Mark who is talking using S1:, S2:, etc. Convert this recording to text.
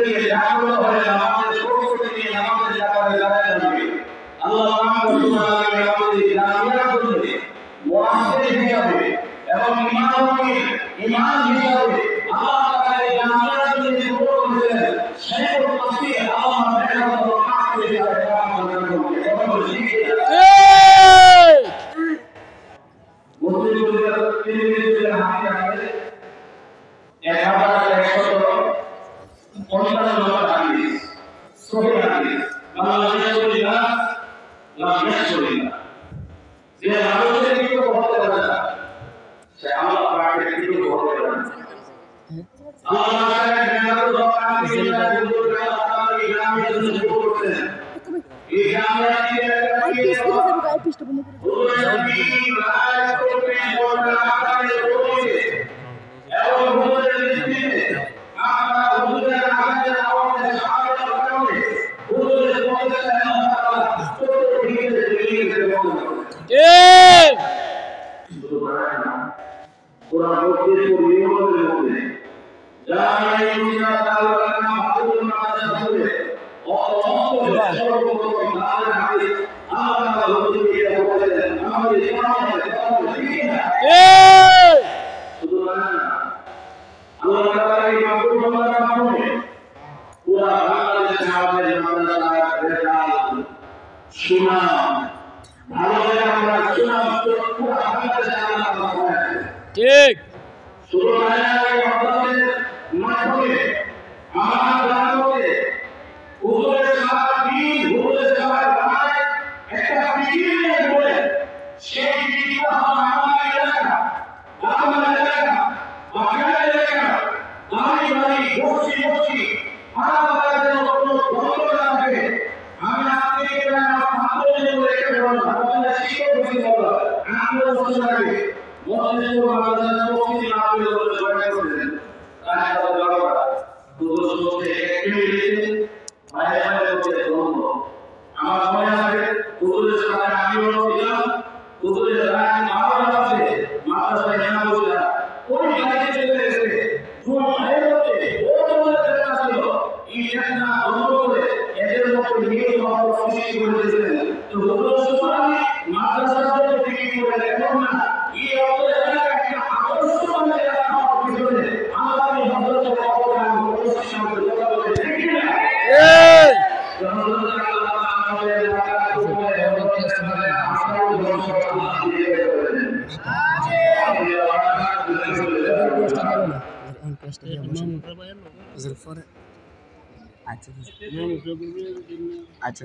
S1: থেকে জাগ্রত হয়ে আমাদের প্রকৃতি নিয়ে আমাদের ব্যাপারে দাঁড়ায় যাবে। আল্লাহ আমাদের জামিয়ার জন্য মুআদ্দিন হিসাবে এবং ইমাম হিসাবে আল্লাহ তাআলা এই জামিয়ার জন্য শুরু করেছেন। সেই প্রতি আল্লাহ মেহনত ও কাফি হিসাবে কাজ করবেন। মুসলিমদের তিরমিজির হাদিস আছে 1150 নম্বর হাদিস সহিহ হাদিস আল্লাহ যে মানুষের কিছু হতে পারে না সে আল্লাহ পাকের কিছু হতে পারে না। আল্লাহ তাআলা জান্নাতুল দোকান থেকে আল্লাহ ইলামের জন্য করতেন। এই জান্নাতে একটা
S2: ঠিক
S1: আচ্ছা